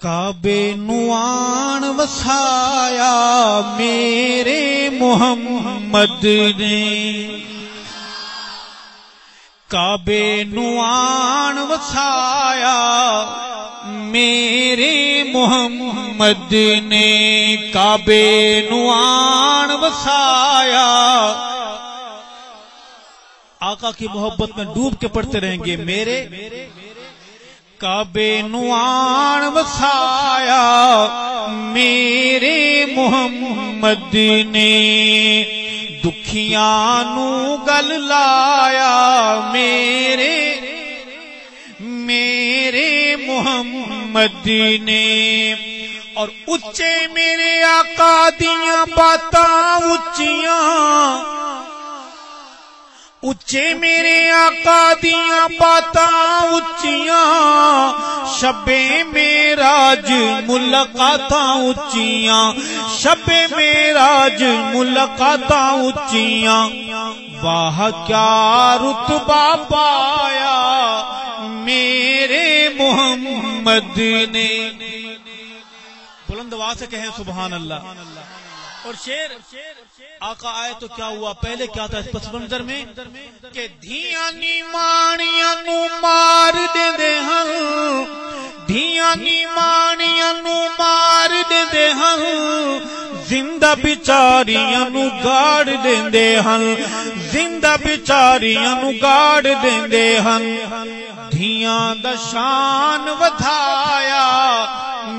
کعبے نوان وسایا میرے محمد نے، کعبے نوان وسایا میرے محمد نے، کعبے نوان وسایا۔ آقا کی محبت میں ڈوب کے پڑھتے رہیں گے، میرے کعبے نوان وسایا میرے محمد نے، دکھیاں نو گل لایا میرے محمد نے، اور اچے میرے آقا دیاں باتاں اچیاں، اچے میرے آقا دیاں باتاں اچیاں، شبِ معراج ملاقاتاں اچیاں، شبِ معراج ملاقاتاں اچیاں، واہ کیا رتبہ پایا میرے محمد نے۔ بلند آواز سے کہیں سبحان اللہ۔ اور شعر آقا آئے تو کیا ہوا، پہلے کیا تھا اس پس منظر میں کہ دھیاں نی مانیاں نو مار دے دے ہن، دھیاں نی مانیاں نو مار دے دے ہن، زندہ بیچاریاں نو گاڑ دیندے ہن، زندہ بیچاریاں نو گاڑ دیندے ہن، دھیاں دا شان ودھایا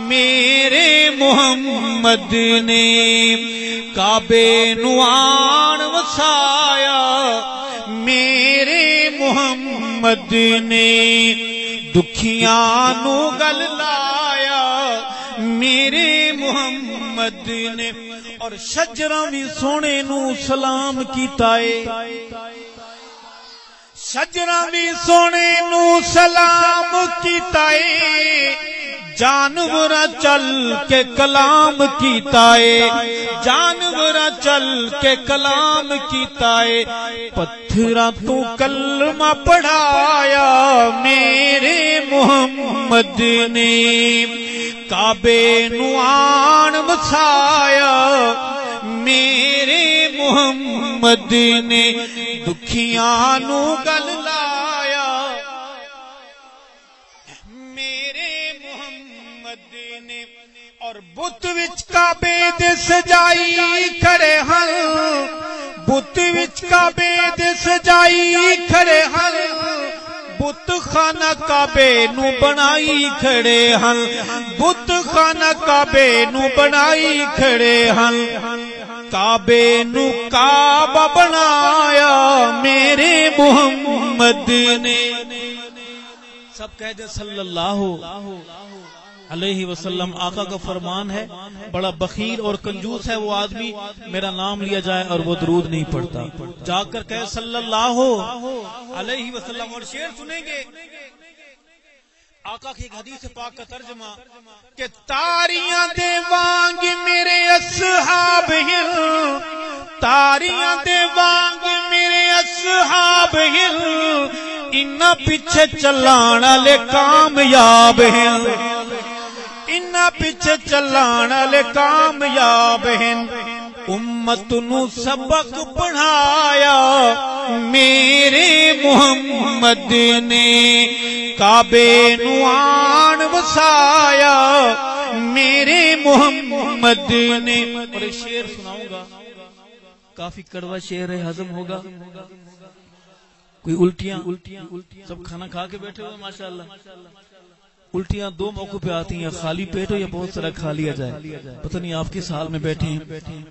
میرے محمد نے، کعبے نوان وسایا میرے محمد نے، دکھیاں نو گل لایا میرے محمد نے، اور شجراں بھی سونے نو سلام کیتا ہے، شجراں بھی سونے نو سلام کیتا ہے، جانوراں چل کے کلام کیتا ہے، جانوراں چل کے کلام کیتا ہے، پتھراں تو کلمہ پڑھایا میرے محمد نے، کعبے نوان وسایا میرے محمد نے، دکھیاں نو گل لایا میرے محمد نے، اور بت وچ کعبے دے سجائی کھڑے ہن، بت وچ کعبے دے سجائی کھڑے ہن، بت خانہ کعبے نو بنائی کھڑے ہن، بت خانہ کعبے نو بنائی کھڑے ہن، کعبے نو کعبہ بنایا میرے محمد نے۔ سب کہہ دے صلی اللہ علیہ وسلم۔ آقا کا فرمان ہے، بڑا بخیل اور کنجوس ہے وہ آدمی میرا نام لیا جائے اور وہ درود نہیں پڑھتا، جا کر کہے صلی اللہ علیہ وسلم۔ اور شعر سنیں گے آقا کی ایک حدیث پاک کا ترجمہ کہ تاریاں دے وانگ میرے اصحاب ہیں، تاریاں دے وانگ میرے اصحاب ہیں، انہاں پیچھے چلان والے کامیاب ہیں، انہاں پیچھے چلان والے کامیاب ہیں، امت نو سبق پڑھایا میرے محمد نے، کعبے نوان وسایا میرے محمد نے۔ اور ایک شعر سناؤں گا، کافی کڑوا شعر ہے، ہضم ہوگا۔ کوئی الٹیاں سب کھانا کھا کے بیٹھے ہوئے ماشاءاللہ، الٹیاں دو موقع پہ آتی ہیں، خالی پیٹ ہو یا بہت سارا کھا لیا جائے، پتہ نہیں آپ کس حال میں بیٹھے ہیں۔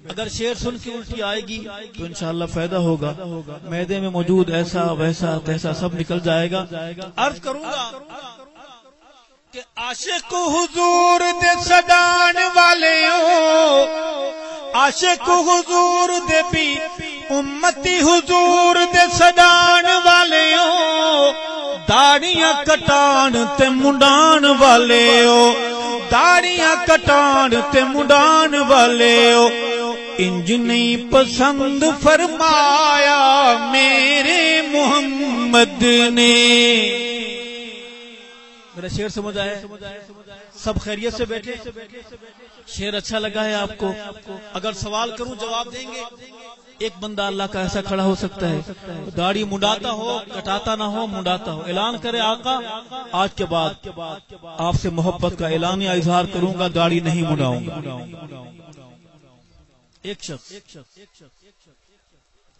اگر شعر سن کے الٹی آئے گی تو انشاءاللہ فائدہ ہوگا، معدے میں موجود ایسا ویسا تیسا سب نکل جائے گا۔ عرض کروں گا کہ عاشق حضور دے سڈان والے ہو، عاشق حضور دے بھی امتی حضور دے سڈان والے ہو، داڑیاں کٹان تے منڈان والے ہو، داڑیاں کٹان تے منڈان والے ہو، انج نہیں پسند فرمایا میرے محمد نے۔ میرا شعر سمجھ آیا؟ سب خیریت سے بیٹھے؟ شعر اچھا لگا ہے آپ کو؟ اگر سوال کروں جواب دیں گے؟ ایک بندہ اللہ کا ایسا کھڑا ہو سکتا ہے داڑھی منڈاتا ہو، کٹاتا نہ ہو، منڈاتا ہو، اعلان کرے آقا آج کے بعد آپ سے محبت کا اعلانیہ اظہار کروں گا، داڑھی نہیں منڈاؤں گا. ایک شخص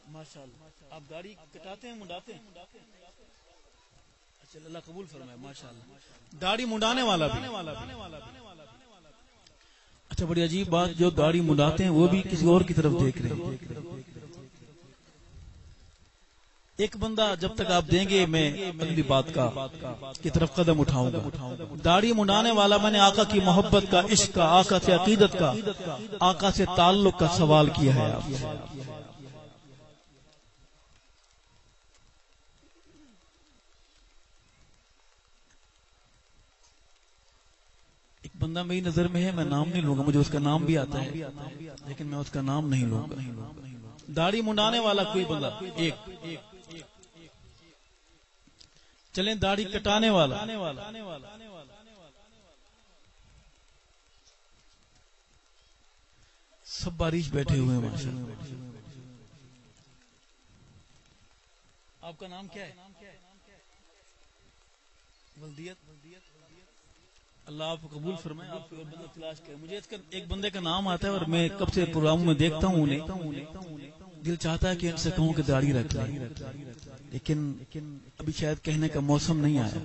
ماشاءاللہ. آپ داڑھی کٹاتے ہیں، منڈاتے ہیں؟ اچھا، اللہ قبول فرمائے. ماشاءاللہ. داڑھی منڈانے والا بھی. اچھا، بڑی عجیب بات، جو داڑھی منڈاتے ہیں وہ بھی کسی اور کی طرف دیکھ رہے ہیں. ایک بندہ جب تک آپ دیں گے میں اگلی بات کا کی طرف قدم اٹھاؤں گا. داڑھی منڈانے والا، میں نے آقا کی محبت کا، عشق کا، آقا سے عقیدت کا، آقا سے تعلق کا سوال کیا ہے آپ سے. ایک بندہ میری نظر میں ہے، میں نام نہیں لوں گا، مجھے اس کا نام بھی آتا ہے لیکن میں اس کا نام نہیں لوں گا. داڑھی منڈانے والا کوئی بندہ ایک. چلیں داڑھی کٹانے والا. سب بارش بیٹھے ہوئے ہیں ماشاءاللہ. آپ کا نام کیا ہے؟ ولدیت. اللہ آپ کو قبول فرمائے. آپ کو بندہ تلاش کرے. مجھے ایک بندے کا نام آتا ہے اور میں کب سے پروگرام میں دیکھتا ہوں انہیں، دل چاہتا ہے کہ ان سے کہوں کہ داڑھی رکھ لیں، لیکن ابھی شاید کہنے کا موسم نہیں آیا.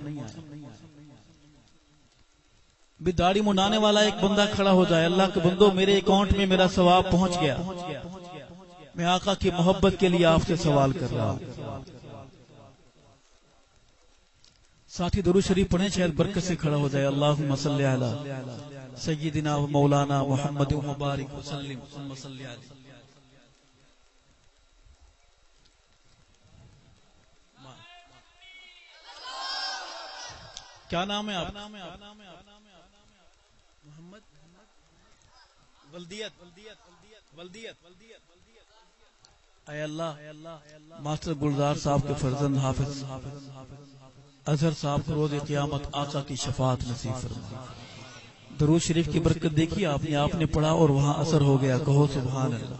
بھی داڑھی منڈانے والا ایک بندہ کھڑا ہو جائے. اللہ کے بندو، میرے اکاؤنٹ میں میرا ثواب پہنچ گیا، میں آقا کی محبت کے لیے آپ سے سوال کر رہا ہوں. ساتھی درود شریف پڑھیں، شاید برکت سے کھڑا ہو جائے. اللہم صلی علی سیدنا و مولانا محمد مبارک وسلم ثم صلی علیہ. کیا نام ہے آپ؟ محمد ولدیت. اے اللہ، ماسٹر گلزار صاحب کے فرزند حافظ اظہر صاحب کو روز قیامت آقا کی شفاعت نصیب فرمائے. درود شریف کی برکت دیکھی آپ نے پڑھا اور وہاں اثر ہو گیا. کہو سبحان اللہ.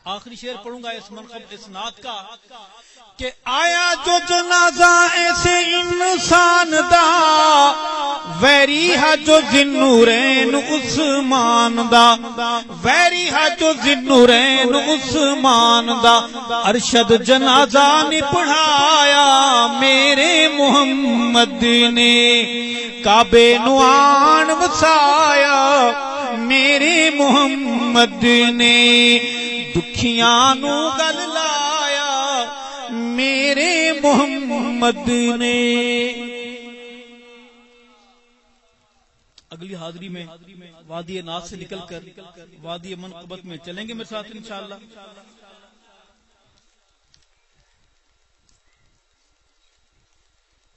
آخری شعر پڑھوں گا اس منقب اس نعت کا کہ آیا جو جنازہ ایسے انسان دا، ویری ہے جو ذنورین عثمان دا، ویری ہے جو ذنورین عثمان دا. ارشد جنازہ نے پڑھایا میرے محمد نے، کعبے نو آن وسایا میرے محمد نے، دکھیاں نو گل لایا میرے محمد نے. اگلی حاضری میں وادی ناز سے نکل کر وادی منقبت میں چلیں گے میرے ساتھ انشاءاللہ.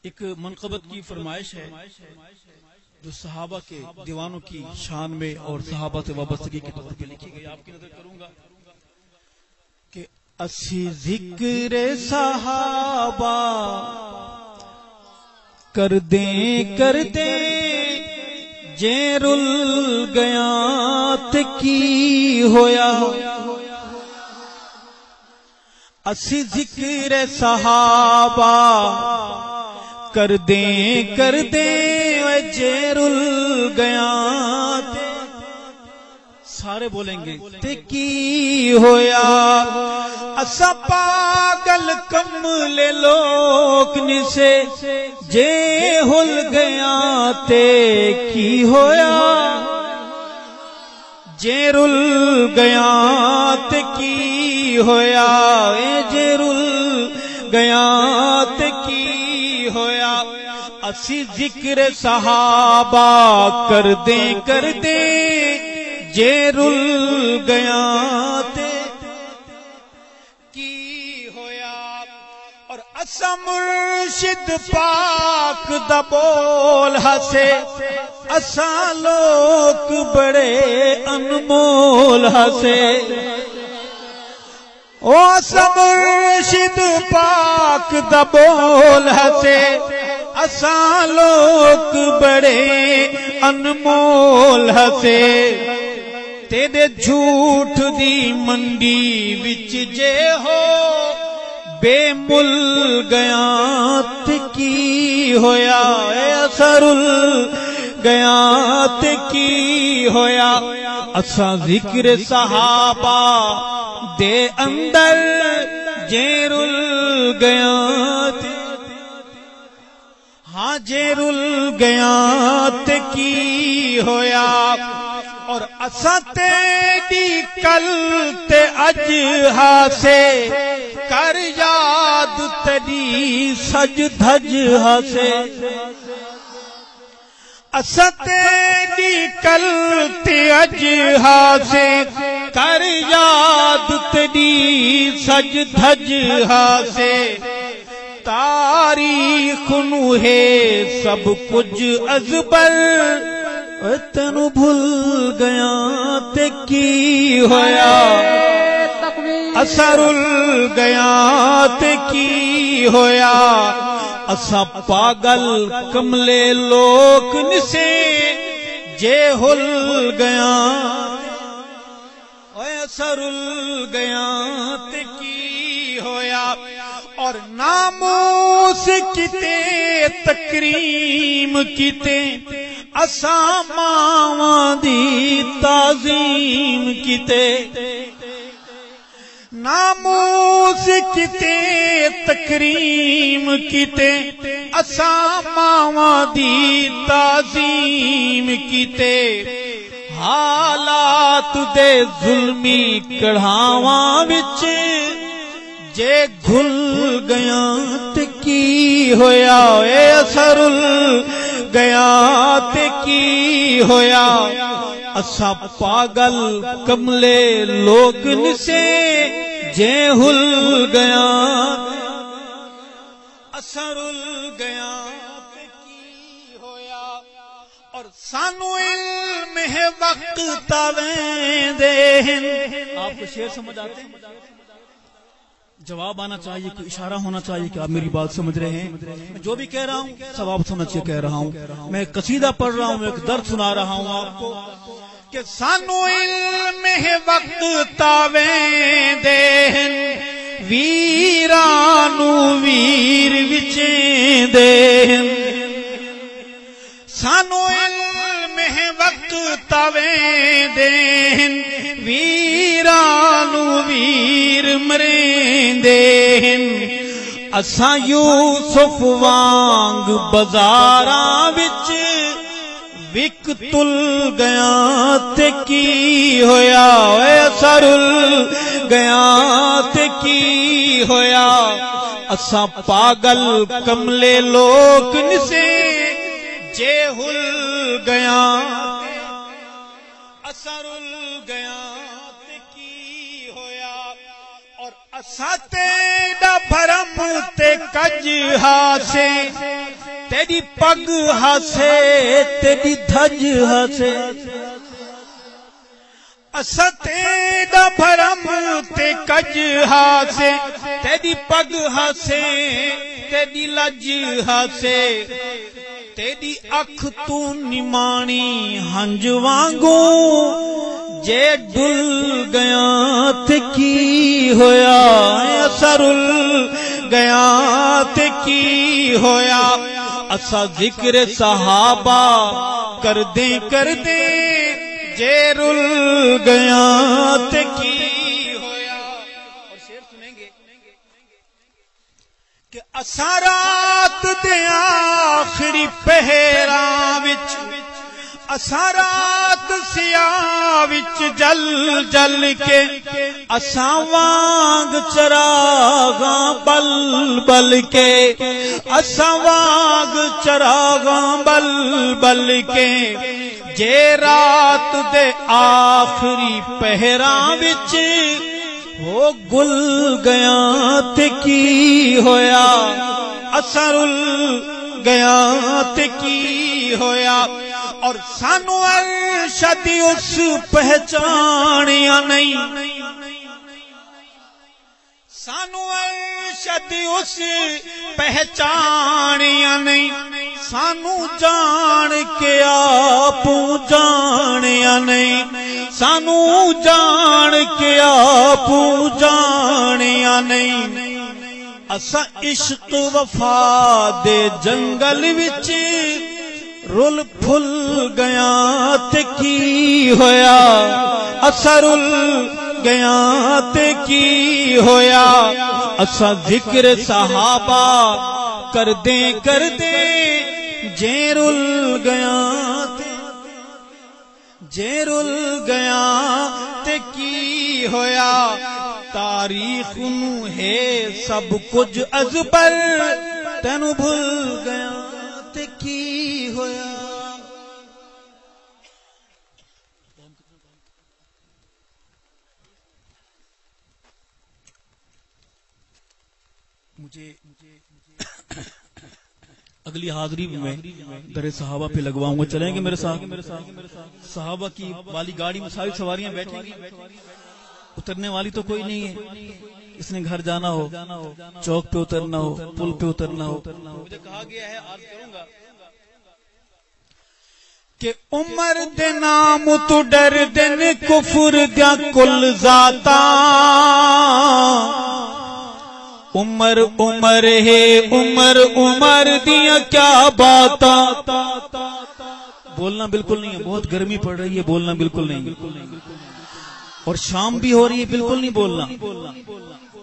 ایک منقبت کی فرمائش ہے جو صحابہ کے دیوانوں کی شان میں اور صحابہ سے وابستگی کے طور پہ لکھی گئی. آپ کی نظر کروں گا کہ اسی ذکر صحابہ کر دیں جے رل گیا تے کی ہویا. اسی ذکر صحابہ کر دیں جے رل گیا. سارے بولیں گے تے کی ہویا. اسا پاگل کملے لوک نسے جے ہل گیا تے کی ہویا. جے رل گیا تے کی ہویا. جے رل گیا تے کی ہویا. اسی ذکر صحابہ کر دیں جے رل گیا تے کی ہویا. اور اسا مرشد پاک دا بول ہسے، اسا لوگ بڑے انمول ہسے. او اسا مرشد پاک دا بول ہسے، اساں لوگ بڑے انمول ہسے تیرے جھوٹ دی منڈی وچ جے ہو بے مل گیا تے کی ہویا اے اثر گیا تے کی ہویا اساں ذکر صحابہ دے اندر جے رل گیا ہاں جے رل گیا تے کی ہویا اور اساں تیری کل تے اج ہاسے کر یاد تیری سج دھج ہاسے اساں تیری کل تے اج ہاسے کر یاد تیری سج دھج ہاسے تاریخ نو ہے سب کچھ ازبر تینو بھول گیا تے کی ہویا اثر گیا تے کی ہویا اسا پاگل کملے لوک نسے جے ہل گیا اوے اثر گیا تے کی ہویا اور ناموس کتے تکریم کتے اساں ماواں دی تعظیم کتے ناموس کتے تکریم کتے اساں ماواں دی تعظیم کتے حالات دے ظلمی کڑھاواں وچ جے گھل گیا تے کی ہویا اے اثر گیا تے کی ہویا اسا پاگل کملے لوگ نسے جے ہل گیا اثر گیا تے کی ہویا اور سانو علم ہے وقت تاویں دے آپ کو شعر سمجھ آتے ہیں جواب آنا چاہیے کوئی اشارہ ہونا چاہیے کہ آپ میری بات سمجھ رہے ہیں میں جو بھی کہہ رہا ہوں ثواب سمجھ کے کہہ رہا ہوں میں ایک قصیدہ پڑھ رہا ہوں ایک درد سنا رہا ہوں آپ کو کہ سانو علم ہے وقت تاویں دے ویرانو ویر وچیں دے سانو علم ہے وقت تاویں دے ویرانو ویر مریں دے اساں یوسف وانگ بازاراں وچ وک تل گیا تے کی ہویا اے اثر گیا تے کی ہویا اساں پاگل کملے لوگ نسے جے ہل گیا اثر گیا تے کی ہویا اور اساں تیرا بھرم تے کج ہاسے تیری پگ ہاسے تیری دھج ہاسے اساں تیرا بھرم تے کج ہاسے تیری پگ ہاسے تیری لج ہاسے تیری اکھ تو نمانی ہنج وانگو جے ڈل گیا تے کی ہویا اثر گیا تے کی ہویا اسا ذکر صحابہ کردے جے رل گیا تے کی ہویا اور شعر سنیں گے کہ اسا رات دے آخری پہراں وچ اسا رات سیاہ وچ جل جل کے اساں وانگ چراغاں بل بل کے اساں وانگ چراغاں بل بل کے جے رات دے آخری پہراں وچ ہو گل گیا تے کی ہویا اثر گیا تے کی ہویا اور سانو ارشد اس پہچانیا نہیں سانو ارشد اس پہچانیا نہیں، سانو جان کے آپ جانیا نہیں، سانو جان کے آپ جانیا نہیں۔ اسا عشق وفا دے جنگل وچ رل پھل گیا تے کی ہویا، اسا رل گیا تے کی ہویا۔ اسا ذکر صحابہ کردے کردے جے رل گیا تے جے رل گیا تے کی ہویا۔ تاریخ نو ہے سب کچھ ازبر، تینو بھول گیا تے کی ہویا۔ مجھے اگلی حاضری میں در صحابہ پہ لگواؤں گا، چلیں گے میرے ساتھ؟ صحابہ کی والی گاڑی میں ساری سواریاں بیٹھیں گی، اترنے والی تو کوئی نہیں ہے۔ اس نے گھر جانا ہو، چوک پہ اترنا ہو، پل پہ اترنا ہو، مجھے کہا گیا ہے عرض کروں گا کہ عمر دے نام تو ڈر دن کفر دیا کل ذاتا، عمر عمر ہے عمر عمر دیا کیا باتا۔ بولنا بالکل نہیں ہے، بہت گرمی پڑ رہی ہے، بولنا بالکل نہیں، اور شام بھی ہو رہی ہے، بالکل نہیں بولنا۔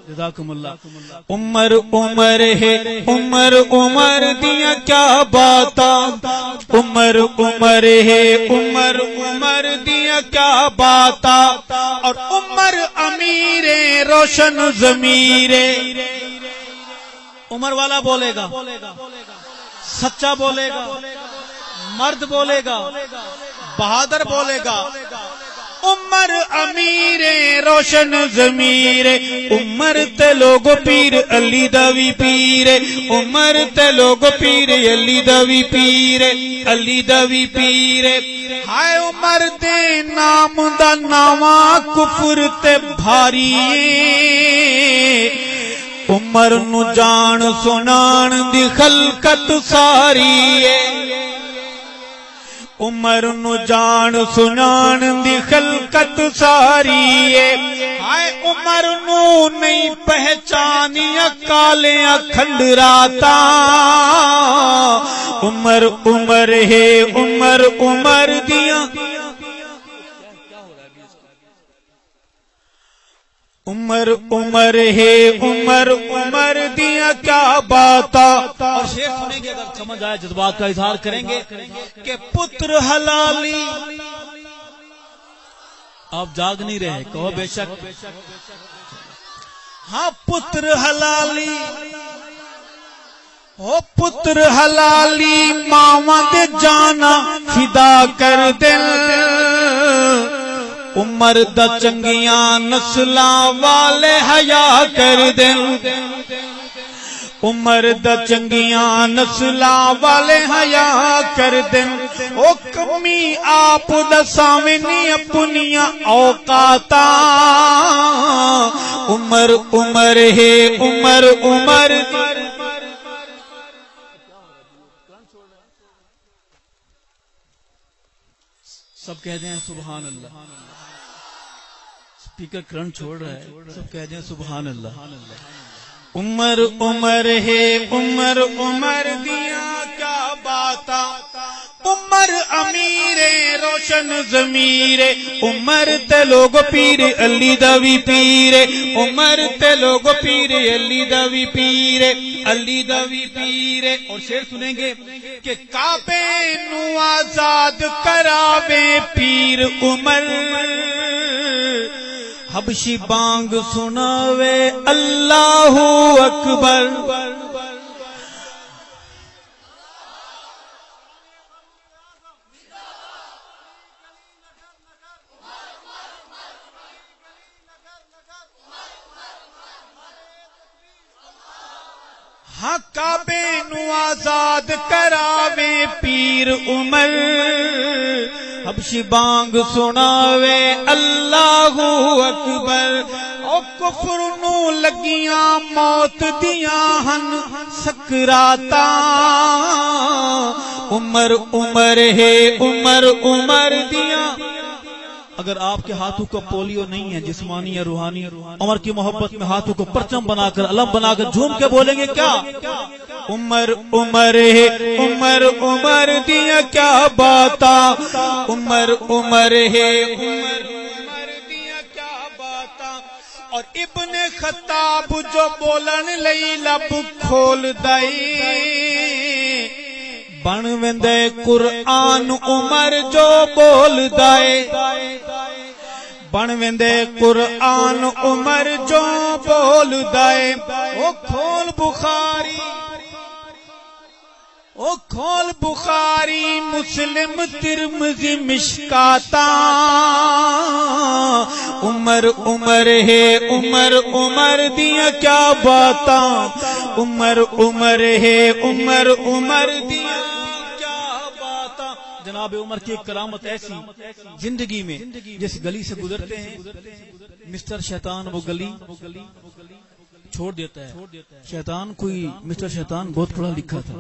جزاکم اللہ۔ عمر عمر ہے عمر عمر دیا کیا باتا، عمر عمر ہے عمر عمر دیا کیا باتا، اور عمر امیر روشن ضمیر۔ عمر والا بولے گا، سچا بولے گا، مرد بولے گا، بہادر بولے گا۔ عمر امیر روشن ضمیر، عمر تے لوگ پیر علی دا وی پیر، عمر تے لوگ پیر علی دا وی پیر، علی دا وی پیر۔ ہائے عمر دے نام دا ناواں کفر تے بھاری، عمر نو جان سنان دی خلقت ساری، عمر نو جان سنان دی خلقت ساری۔ ہائے عمر نو نہیں پہچانیا کالیاں کھنڈراتا، عمر عمر ہے عمر عمر دیا عمر عمر ہے عمر عمر دیا کیا باتا۔ اور شیخ سنیں گے، اگر سمجھ آئے جذبات کا اظہار کریں گے کہ پتر حلالی، آپ جاگ نہیں رہے، کہو بے شک، ہاں پتر حلالی، او پتر حلالی ماواں دے جانا فدا کر دل، عمر دا چنگیاں نسلاں والے حیا کر دل، عمر دا چنگیاں نسلاں والے حیا کر دل۔ او کمی آپ دا سامنی اپنیاں اوقاتاں، عمر عمر ہے عمر عمر۔ سب کہہ دیں سبحان اللہ، اسپیکر کرنٹ چھوڑ رہا ہے، سب کہہ دیں سبحان اللہ۔ عمر عمر ہے عمر عمر دیا کیا باتا، عمر امیر روشن ضمیر، عمر تے لوگ پیر علی دا وی پیر، عمر تے لوگ پیر علی دا وی پیر، علی دا وی پیر۔ اور شعر سنیں گے کہ کعبے نو آزاد کراوے پیر عمر، حبشی بانگ سناوے اللہ اکبر۔ ہاں کعبے نو آزاد کراوے پیر عمر، حبشی بانگ سناوے اللہ اکبر۔ او کفر نو لگیاں موت دیاں ہن سکراتاں عمر عمر ہے عمر عمر دیاں. اگر آپ کے ہاتھوں کا پولیو نہیں ہے جسمانی یا روحانی، عمر کی محبت میں ہاتھوں کو پرچم بنا کر علم بنا کر جھوم کے بولیں گے کیا؟ عمر عمر ہے عمر عمر دیا کیا باتاں عمر عمر ہے عمر عمر دیا کیا باتاں. اور ابن خطاب جو بولن لئی لب کھول دائی بن ویندے قرآن عمر جو بول دائے بن ویندے قرآن عمر جو بول دائے. او کھول بخاری او کھول بخاری مسلم ترمذی مشکاتاں عمر عمر ہے عمر عمر دیا کیا باتاں عمر عمر ہے عمر عمر دیا کیا باتاں. جناب عمر کی ایک کرامت ایسی زندگی میں جس گلی سے گزرتے ہیں مسٹر شیطان وہ گلی چھوڑ دیتا ہے. شیطان کوئی مسٹر شیطان بہت پڑھا لکھا تھا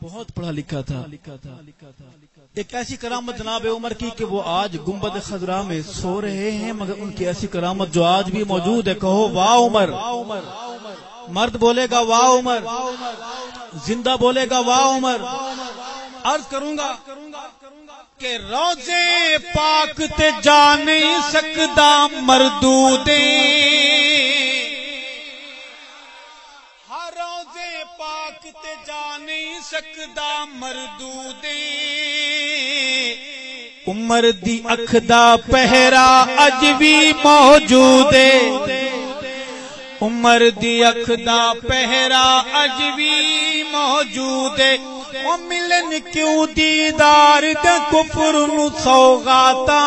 بہت پڑھا لکھا تھا. ایک ایسی کرامت جناب عمر کی کہ وہ آج گنبد خضرا میں سو رہے ہیں مگر ان کی ایسی کرامت جو آج بھی موجود ہے. کہو واہ عمر. مرد بولے گا واہ عمر، زندہ بولے گا واہ عمر. عرض کروں گا کہ روضے پاک تے جا نہیں سکدا مردودے روضے پاک تے جا نہیں سکدا مردودے. عمر دی اکھ دا پہرا اج بھی موجود ہے عمر دی اکھ دا پہرا اج بھی موجود ہے. او ملن کیوں دیدار دے کفر نو سوغاتاں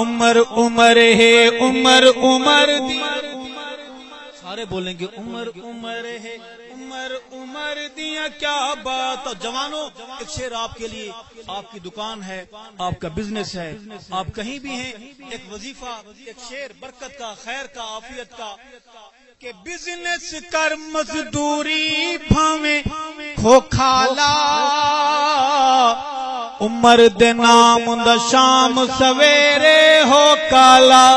عمر عمر ہے عمر عمر دی. سارے بولیں گے عمر عمر ہے عمر عمر دیا کیا بات. جوانوں ایک شعر آپ کے لیے، آپ کی دکان ہے، آپ کا بزنس ہے، آپ کہیں بھی ہیں، ایک وظیفہ، ایک شعر برکت کا، خیر کا، عافیت کا کہ بزنس کر مزدوری بھاویں کھو کھالا عمر دے نام دا شام سویرے ہو کالا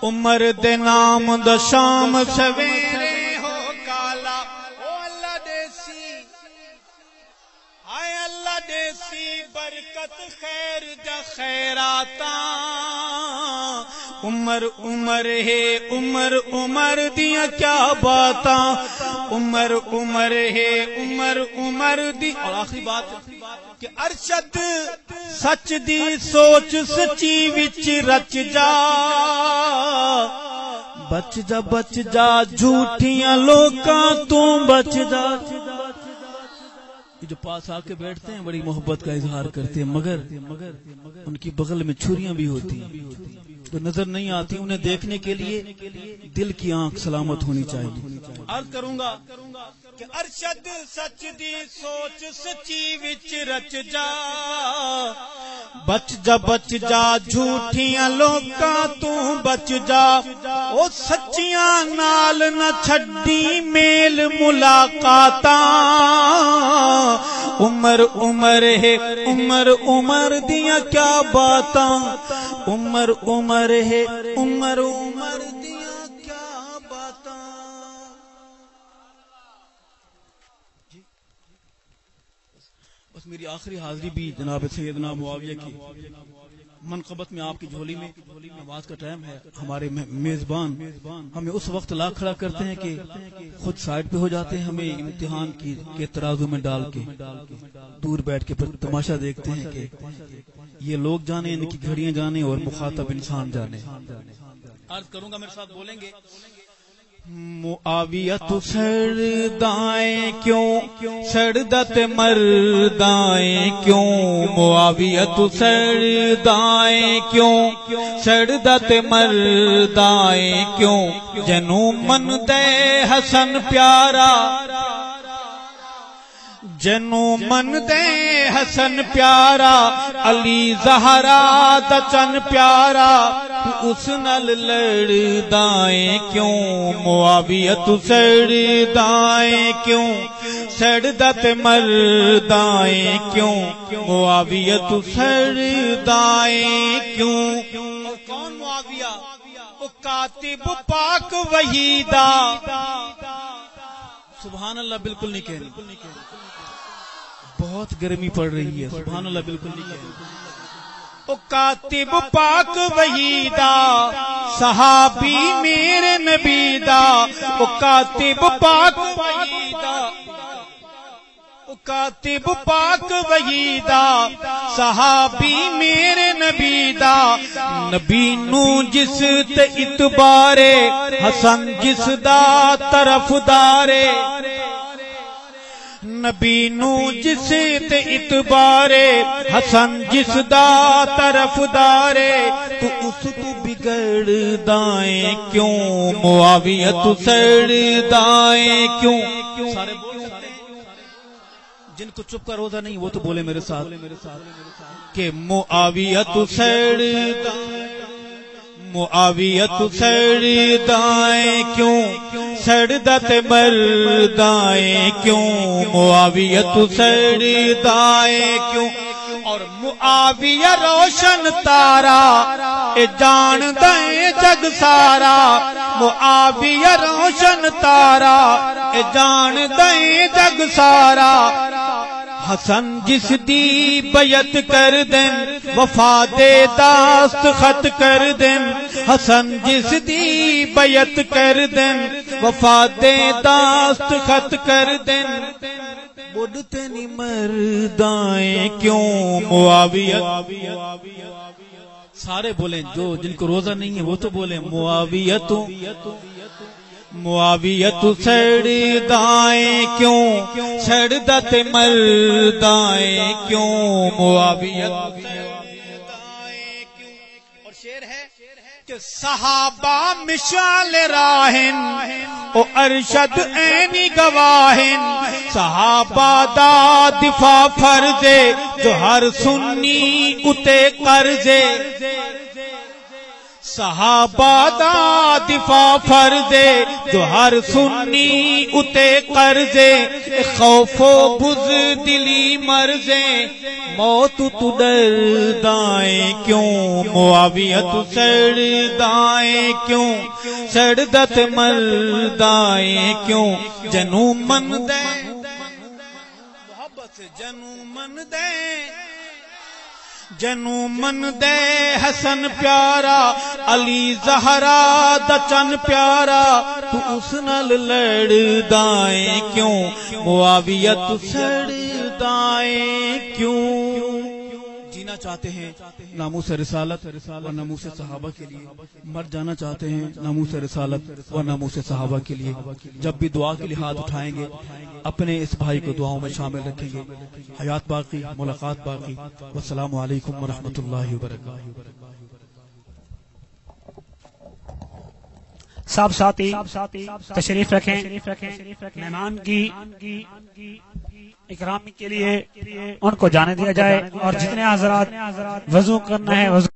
عمر دے نام دا شام سویرے ہو کالا. او اللہ دیسی آئے اللہ دیسی برکت خیر دا خیراتاں عمر عمر ہے عمر عمر دیا کیا باتاں عمر عمر ہے عمر عمر دی. اور آخری بات کہ ارشد سچ دی سوچ سچی وچ رچ جا بچ جا بچ جا جھوٹیاں لوکاں تو بچ جا. جو پاس آ کے بیٹھتے ہیں بڑی محبت کا اظہار کرتے ہیں مگر ان کی بغل میں چھریاں بھی ہوتی ہیں تو نظر نہیں آتی. انہیں دیکھنے کے لیے دل کی آنکھ سلامت ہونی چاہیے. عرض کروں گا کہ ارشد سچ دی سوچ سچی وچ رچ جا بچ جا جھوٹیاں لوکاں تو بچ جا. او سچیاں نال نہ چھڈی میل ملاقاتاں عمر عمر ہے عمر عمر دیاں کیا باتاں عمر عمر ہے عمر عمر دیاں کیا باتاں. بس میری آخری حاضری بھی جناب سیدنا معاویہ کی منقبت میں آپ کی جھولی میں نماز کا ٹائم ہے. ہمارے میزبان ہمیں اس وقت لا کھڑا کرتے ہیں کہ خود سائڈ پہ ہو جاتے ہیں، ہمیں امتحان کے ترازو میں ڈال کے دور بیٹھ کے تماشا دیکھتے ہیں کہ یہ لوگ جانے ان کی گھڑیاں جانے اور مخاطب انسان جانے. عرض کروں گا میرے ساتھ بولیں گے معاویہ تو سردائیں کیوں سردت مردائیں کیوں معاویہ تو سردائیں کیوں سردت مردائیں کیوں جنوں من دے حسن پیارا جنو من دے حسن پیارا علی زہرا دا چن پیارا تو اس نال لڑدائیں کیوں معاویہ تو سڑدائیں کیوں سڑدا تے مردائیں کیوں معاویہ تو سڑدائیں کیوں اور کون معاویہ وہ کاتب پاک وحیدہ سبحان اللہ بالکل نہیں کہہ رہی بہت گرمی پڑ رہی ہے سبحان اللہ بالکل نہیں کہہ رہی او کاتب پاک وحیدہ صحابی میرے نبی دا او کاتب پاک وحیدہ او کاتب پاک وحیدہ صحابی میرے نبی دا نبی نو جس تے اتبارے حسن جس دا طرف دارے نبی نو جس تے اتبارے حسن جس دا طرف دارے تو اس تو بگڑ دائیں کیوں معاویہ تو سڑ دائیں کیوں سارے جن کو چپ کا روزہ نہیں وہ تو بولے میرے ساتھ کہ معاویہ تو سڑ معاویہ تو سڑدائیں کیوں سڑدا تے مردائیں کیوں معاویہ تو سڑدائیں کیوں اور معاویہ روشن تارا اے جاندا اے جگ سارا معاویہ روشن تارا اے جاندا اے جگ سارا حسن جس دی بیعت کر دیں وفا دے داست خط کر دیں حسن جس دی بیعت کر دیں وفا دے داست خط کر دیں بڑھتے نہیں مردائیں کیوں معاویہ سارے بولیں جو جن کو روزہ نہیں ہے وہ تو بولیں معاویہ تو سڑدائیں کیوں سڑدا تے مردائیں کیوں معاویہ تو سڑدائیں کیوں اور شعر ہے کہ صحابہ مشعل راہن او ارشد عینی گواہن صحابہ دا دفاع فرضے جو ہر سنی اتے قرضے صحابہ دا دفاع فرضے جو ہر سنی اتے قرضے خوف و بزدلی مرضے موت تو ڈردائیں کیوں معاویہ تو سڑدائیں کیوں سڑدا تے مردائیں کیوں جنو من دے محبت سے جنو من دے حسن پیارا علی زہرا دا چن پیارا تو اس نال لڑدائیں کیوں معاویہ تو سڑدائیں کیوں جینا چاہتے ہیں ناموس رسالت و ناموس صحابہ کے لیے مر جانا چاہتے ہیں ناموس رسالت و ناموس صحابہ کے لیے جب بھی دعا کے لیے ہاتھ اٹھائیں گے اپنے اس بھائی کو دعاؤں میں شامل رکھیں گے حیات باقی ملاقات باقی والسلام علیکم ورحمۃ اللہ وبرکاتہ صاحب ساتھی تشریف رکھیں مہمان کی اکرامی کے لیے ان کو جانے دیا جائے اور جتنے حضرات وضو کرنا ہے وضو